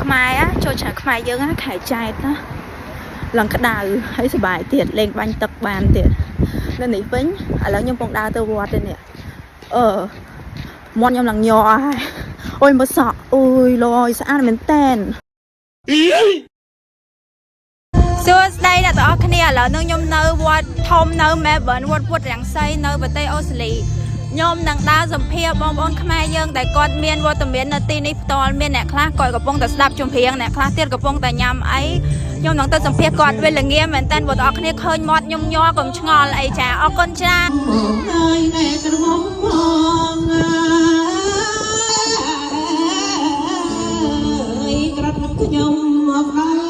ខ្មែរចូលឆ្នាំខ្មែរយើងខែចែកណាឡើងក្តៅហើយសុបាយទៀតលេងបាញ់ទឹកបានទៀតនៅនេះវិញឥឡូវខ្ញុំកំពុងដើរទៅវត្តទេនេះមាត់ខ្ញុំឡើងញ័រហើយអូយមើលសក់អូយលយស្អាតមែនតែនសួស្តីអ្នកទាំងអស់គ្នាឥឡូវនេះខ្ញុំនៅវត្តធំនៅ Melbourne វត្តពុទ្ធរាំងសីនៅប្រទេសអូស្ត្រាលីខ្ញុំនឹងដើរសម្ភាសបងប្អូនខ្មែរយើងដែលគាត់មានវត្តមាននៅទីនេះផ្ទាល់មានអ្នកខ្លះគាត់កំពុងតែស្ដាប់ចម្រៀងអ្នកខ្លះទៀតកំពុងតែញ៉ាំអីខ្ញុំនឹងទៅសម្ភាសគាត់ពេលល្ងាចមែនតើបងប្អូនគ្នាឃើញមាត់ខ្ញុំញ័រកុំឆ្ងល់អីចាអរគុណច្រើនហើយអ្នកក្រុមផងអីក្រាត់ខ្ញុំមកដល់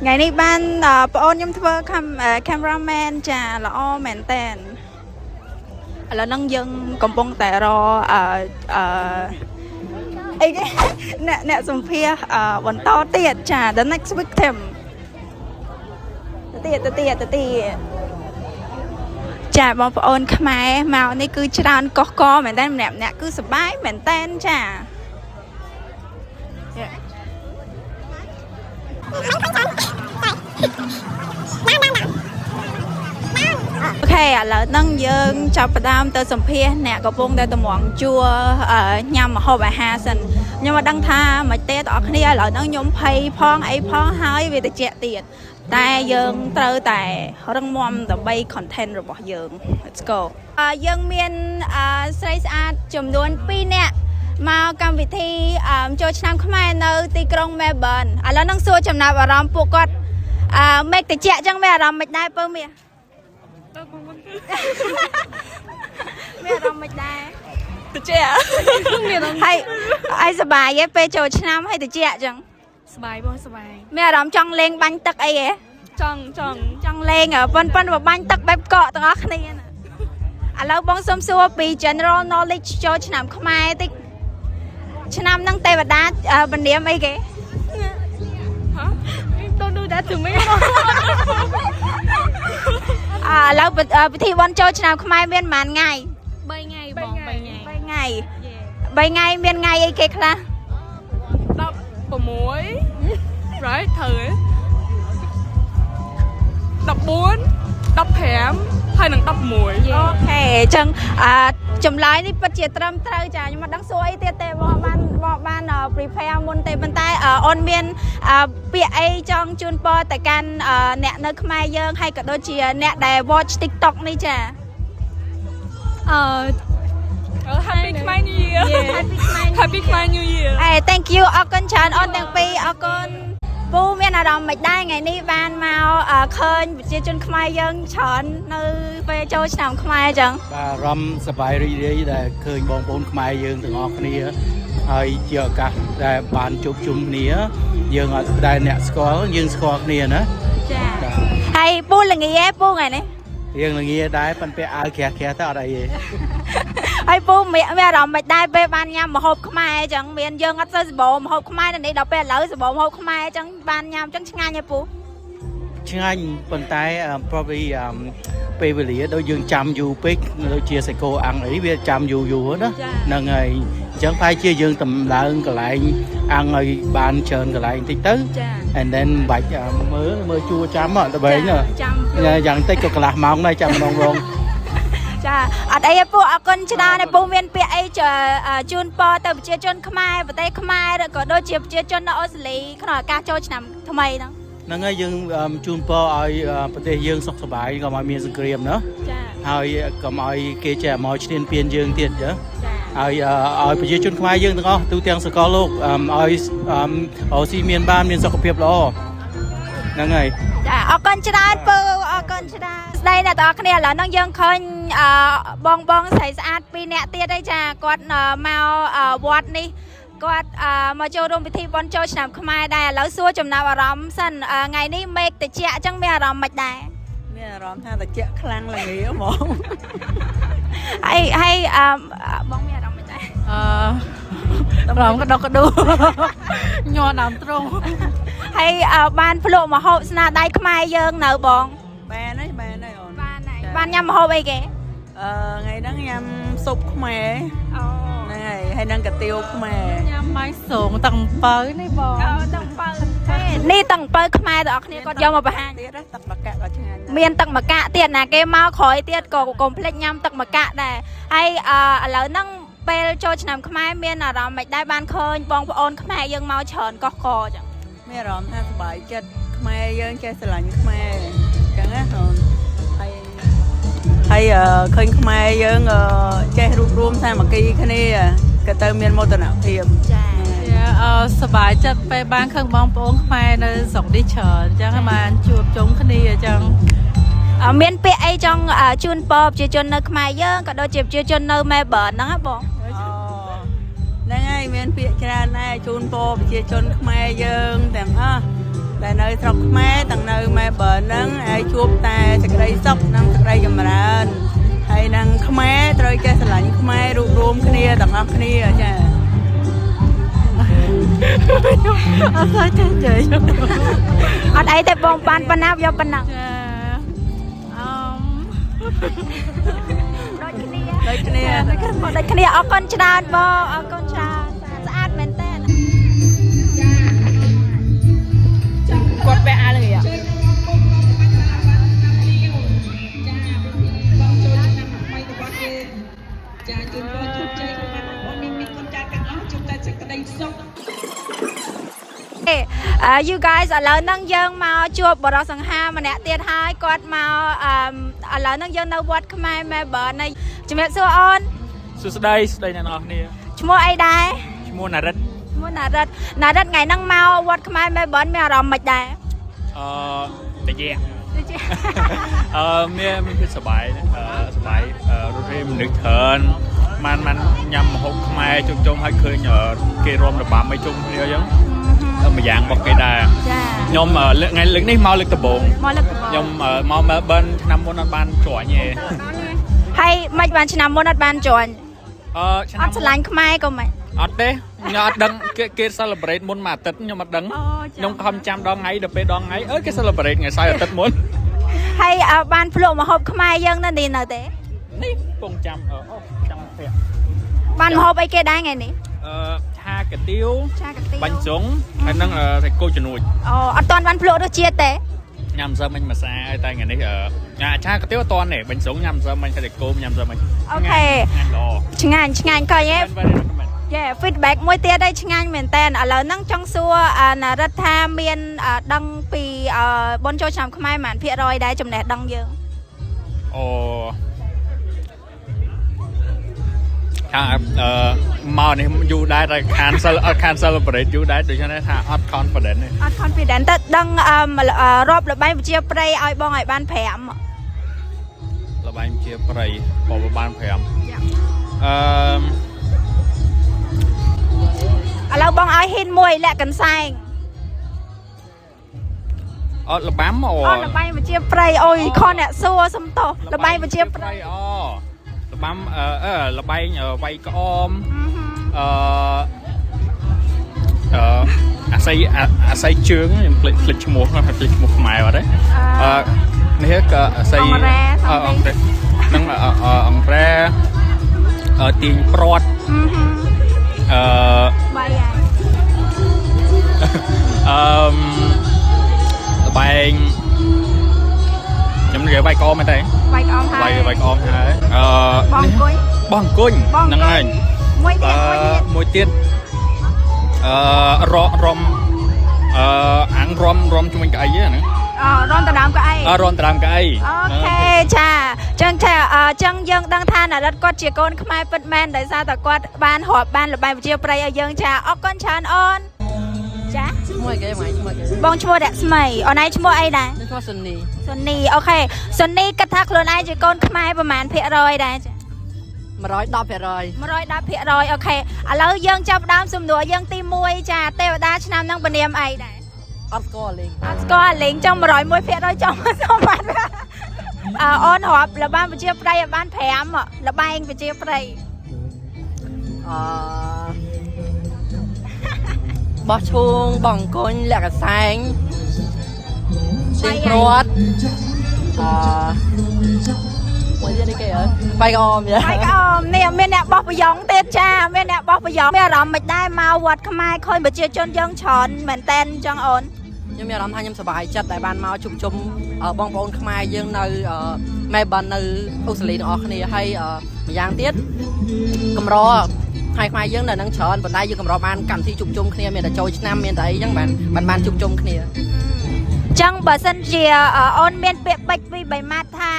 ថ្ងៃនេះបានបងអូនខ្ញុំធ្វើ cameraman ចាល្អមែនតែនឥឡូវហ្នឹងយើងកំពុងតែរអីគេអ្នកសម្ភាសបន្តទៀតចា the next victim ទៅចាបងប្អូនខ្មែរមកនេះគឺច្រើនកុះកមែនតែនម្នាក់គឺសប្បាយមែនតែនចាអូខេឥឡូវហ្នឹងយើងចាប់ផ្ដើមទៅសម្ភាសអ្នកកំពុងតែតម្រង់ជួរញ៉ាំម្ហូបអាហារសិនខ្ញុំមិនដឹងថាមិនទេបងប្អូនគ្នាឥឡូវហ្នឹងខ្ញុំភ័យផងអីផងហើយវាតិចទៀតតែយើងត្រូវតែរឹងមាំដើម្បី content របស់យើង let's go យើងមានស្រីស្អាតចំនួន2នាក់មកកម្មវិធីចូលឆ្នាំខ្មែរនៅទីក្រុង Melbourne ឥឡូវនឹងសួរចំណាប់អារម្មណ៍ពួកគាត់មេឃតិចអញ្ចឹងមានអារម្មណ៍មិនដែរពើមានអារម្មណ៍មិនដែរតិចហើយសប្បាយទេពេលចូលឆ្នាំហើយតិចអញ្ចឹងសប្បាយបងសប្បាយមានអារម្មណ៍ចង់លេងបាញ់ទឹកអីហ៎ចង់លេងប៉ុនបាញ់ទឹកបែបកកទាំងអស់គ្នាឥឡូវបងសុំសួរពី general knowledge ចូលឆ្នាំខ្មែរតិចឆ្នាំហ្នឹងទេវតាបណ្រាមអីគេDon't do that to me ឥឡូវពិធីបុណ្យចូលឆ្នាំខ្មែរមានប៉ុន្មានថ្ងៃ3ថ្ងៃបង3ថ្ងៃមានថ្ងៃអីគេខ្លះ16 right ត្រូវហ៎14 15ហើយនឹង16អូខេអញ្ចឹងចម្លើយនេះពិតជាត្រឹមត្រូវចាខ្ញុំមិនដឹងសួរអីទៀតទេបងបាន prepare មុនទេប៉ុន្តែអូនមានពាក្យអីចង់ជូនពរទៅកាន់អ្នកនៅខ្មែរយើងហើយក៏ដូចជាអ្នកដែល watch TikTok នេះចាHappy Khmer New Year Happy Khmer New Year Thank you អរគុណច្រើនអូនទាំងពីរអរគុណពូមានអារម្មណ៍មិនដែរថ្ងៃនេះបានមកឃើញប្រជាជនខ្មែរយើងច្រើននៅពេលចូលឆ្នាំខ្មែរអញ្ចឹងបាទអារម្មណ៍សប្បាយរីករាយដែលឃើញបងប្អូនខ្មែរយើងទាំងអស់គ្នាហើយជាឱកាសដែលបានជួបជុំគ្នា dương ở đây nè score dương score nè nữa hay pu là nghe pu ngày này dương là nghe đái pan pe áo kẹt kẹt tới ở đây hay pu mẹ rồng mày đai pe ban nhâm mà hộp mai chẳng miền dương ở sơ bộ mà hộp mai này đọc pe lỡ sơ bộ hộp mai chẳng ban nhâm chẳng ngay nha pu chứ anh phần tay probably pe về lý đôi dương chăm du pick đôi chia sẻ cô ăn ấy bây chăm du đó nâng ngày chẳng phải chia dương tầm lợn còn lại ăn rồi ban trơn còn lại tí tứ and then bạch mơ chua chăm ở đây nữa dặn tới cực là mong đây chăm mong luôn ở đây pu ở con china này pu miền Việt ấy chờ chun po từ chia chun khmer và tây khmer rồi có đôi chia chun ở Australia cái nào cá trôi nằm tham mày đó nâng ngày dương chun po ởประเทศdương sọc sờ bài còn mọi miền sương cream nữa rồi còn mọi kia trẻ mọi trên biên dương tiền chứ rồi ởประเทศchun khmer dương đúng không tu tiếng sơ co luôn ở xí miền ban miền sọc phiệp lo nâng ngày ở con china pu ở con china đây là tao cái này là nông dân khơi bong bong xảy ra pi nẹt tia đây cha quạt màu quạt đi quạt mà cho rôm thi bon cho làm không ai đây lỡ xua chùm nào vào róm sân ngày đi mệt thì chẹ chẳng mẹ róm mạch đài mẹ róm ha là chẹ khăn là nghĩa mong hay bong mẹ róm mạch đài róm cái đâu có đu nhò nằm trung hay ban phụ mà hộp na đây không ai dương nở bong ba này ban nhâm hộp ấy kì ngày đó nhâm súp mẹ này hay nâng cà tiêu mẹ nhâm máy xuống tầng bới này bòนี่ตั้งเปิดขมายดอกนี่ก็ยอมมาบ้านเมียนตั้งมากะเตียนนะแกมาคอยเตียนก็กลมเพลงยำตั้งมากะได้ให้แล้วนั่งเปลโจชนำขมายเมียนเราไม่ได้บ้านเคยบองโอนขมายยังเมาเฉินก็คอจัง แม่ร้องท่าสบายจัดแม่ยังแกสลันแม่จังนะให้เคยแม่ยังแกรูปรวมใส่มากี่คะแนนก็เติมเมียนโมตนาเทียมสบายจัดไปบ้านเครื่องบองโป้งแม่ในสองดิเฉินจังมาจูบจงคะแนนจังเมียนเปียไอจังจูนปอบจีจนในขมายยังก็โดนจีบจีจนในแม่เบิร์นนะครับบองนั่นไงเมียนเปียจราในจูนปอบจีจนขมายยังแต่ในทอกแม่ต่างในแม่เบิร์นนั่งไอจูบแต่สักไรซับนั่งสักไรยมรันให้นั่งขมายตรอยแกสลันขมายรวบรวมคะแนนต่างอัพคะแนนจ้ะอะไรเฉยๆอะไรแต่บองปานปนับยอปนังได้คะแนนเอาก้อนชาดบอเอาก้อนชาสะอาดเหม็นเต้นกดไปอะไรอ่ะyou guys ឥឡូវហ្នឹងយើងមកជួបបរិសង្ហាម្នាក់ទៀតហើយគាត់មកឥឡូវហ្នឹងយើងនៅវត្តខ្មែរមែលប៊នហើយជំរាបសួរអូនសួស្តីអ្នកនរគ្នាឈ្មោះអីដែរឈ្មោះណារិតណារិតថ្ងៃហ្នឹងមកវត្តខ្មែរមែលប៊នមានអារម្មណ៍មិនដែរតាយៈមានភាពសប្បាយសប្បាយរត់រៀមនឹកច្រើនបានញ៉ាំម្ហូបខ្មែរជុំឲ្យឃើញគេរំរបាំឲ្យជុំគ្នាអញ្ចឹងម្យ៉ាងរបស់គេដែរខ្ញុំថ្ងៃលើកនេះមកលើកដំបូងខ្ញុំមកមែលប៊នឆ្នាំមុនអត់បានជាន់ទេហើយមិនបានឆ្នាំមុនអត់បានជាន់ឆ្នាំអត់ឆ្លាញ់ខ្មែរក៏មិនអត់ទេខ្ញុំអត់ដឹងគេ celebrate មុនមួយអាទិត្យខ្ញុំអត់ដឹងខ្ញុំខំចាំដល់ថ្ងៃដល់ពេលដល់ថ្ងៃគេ celebrate ថ្ងៃសៅរ៍អាទិត្យមុនហើយបានភ្លក់ម្ហូបខ្មែរយើងនៅនេះនៅទេនេះពងចាំចាំភ័ក្របានម្ហូបអីគេដែរថ្ងៃនេះឆាកាទៀវបាញ់សុងហើយនឹងសាច់គោជំនួយអត់ទាន់បានភ្លក់រសជាតិទេញ៉ាំសើមិញមួយសាហើយតែថ្ងៃនេះឆាកាទៀវអត់ទាន់ទេបាញ់សុងញ៉ាំសើមិញសាច់គោញ៉ាំសើមិញអូខេឆ្ងាញ់កយfeedback មួយទៀតឯងឆ្ងាញ់មែនតើឥឡូវហ្នឹងចង់សួរណារិតថាមានដឹងពីបុណ្យចូលឆ្នាំខ្មែរប៉ុន្មានភាគរយដែរចំណេះដឹងយើងមកនេះយូរដែរតែខាន celebrate យូរដែរដូច្នេះថាអត់ confident ទេអត់ confident តែដឹងរាប់ល្បែងវិជាប្រៃឲ្យបងឲ្យបាន5ល្បែងវិជាប្រៃបងបាន5ឥឡូវបងឲ្យហ៊ីនមួយលាក់កន្សែង លបាំអូ លបាយប្រជាប្រិយអូយខនអ្នកសួរសំតោលបាយប្រជាប្រិយ អូលបាំលបែងវាយក្អមអាស័យជើងខ្ញុំភ្លេចឈ្មោះខ្មែរអត់ទេនេះក៏អាស័យអង្គទេនឹងអង្គរ៉ែទាញព្រាត់បាយលបែងខ្ញុំនិយាយវាយក្អមមែនទេវាយក្អមហើយវាយក្អមហើយបងអង្គុញហ្នឹងហើយមួយទៀតរំអាំងរំជាមួយកៅអីហ្នឹងរំដណ្ដើមកៅអីរំដណ្ដើមកៅអីអូខេចាចឹងយើងដឹងថាណារិតគាត់ជាកូនខ្មែរពិតមែនដោយសារតែគាត់បានរាប់បានលបាយវិជាប្រិយឲ្យយើងចាអរគុណច្រើនអូនចាឈ្មោះគេបងឈ្មោះដាក់ស្មីអូនឯងឈ្មោះអីដែរឈ្មោះសុនីអូខេសុនីគិតថាខ្លួនឯងជាកូនខ្មែរប្រហែលភាគរយដែរចា110%អូខេឥឡូវយើងចាប់ផ្ដើមសំណួរយើងទី1ចាទេវតាឆ្នាំហ្នឹងពនាមអីដែរអត់ស្គាល់លេងចង់101%ចង់សមបាត់អូនរាប់លបាយវិជាប្រិយឲ្យបាន5លបែងវិជាប្រិយបោះឈូងបងអង្គុញលាក់កសែងទាញព្រាត់មួយទៀតនេះគេអើបាយក្អមនេះមានអ្នកបោះប្រយ៉ងទៀតចាមានអ្នកបោះប្រយ៉ងមានអារម្មណ៍មិនដែរមកវត្តខ្មែរឃើញប្រជាជនយើងច្រើនមែនតែនចឹងអូនខ្ញុំមានអារម្មណ៍ថាខ្ញុំសប្បាយចិត្តដែលបានមកជួបជុំបងប្អូនខ្មែរយើងនៅមែលប៊ននៅអូស្ត្រាលីទាំងអស់គ្នាហើយម្យ៉ាងទៀតកម្រខ្មែរយើងនៅនឹងច្រើនប៉ុន្តែយើងកម្របានកម្មវិធីជួបជុំគ្នាមានតែចូលឆ្នាំមានតែអីចឹងបានជួបជុំគ្នាចឹងបើសិនជាអូនមានពាក្យពេចន៍ពី3ម៉ាត់ថា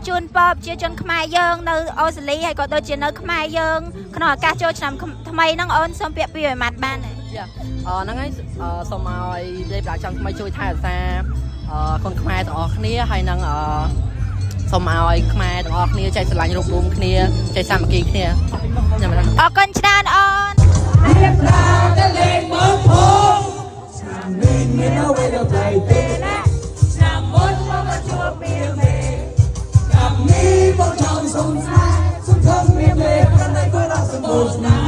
ជូនពរប្រជាជនខ្មែរយើងនៅអូស្ត្រាលីហើយក៏ដូចជានៅខ្មែរយើងក្នុងឱកាសចូលឆ្នាំថ្មីហ្នឹងអូនសូមពាក្យពី3ម៉ាត់បានទេហ្នឹងហើយសូមឲ្យនិយាយប្រាចាំថ្មីជួយថែរក្សាកូនខ្មែរទាំងអស់គ្នាហើយនឹងសូមឲ្យខ្មែរទាំងអស់គ្នាចេះស្រឡាញ់រួមរួមគ្នាចេះសាមគ្គីគ្នាខ្ញុំអរគុណច្រើនអូនមានអ្វីដល់ថ្ងៃទេណាឆ្នាំមុនមកជួបមានមេកាប់នេះបងចង់សុំស្នេហ៍សុំធំមានមេប្រណៃក៏ដល់សម្បូរស្នេហ៍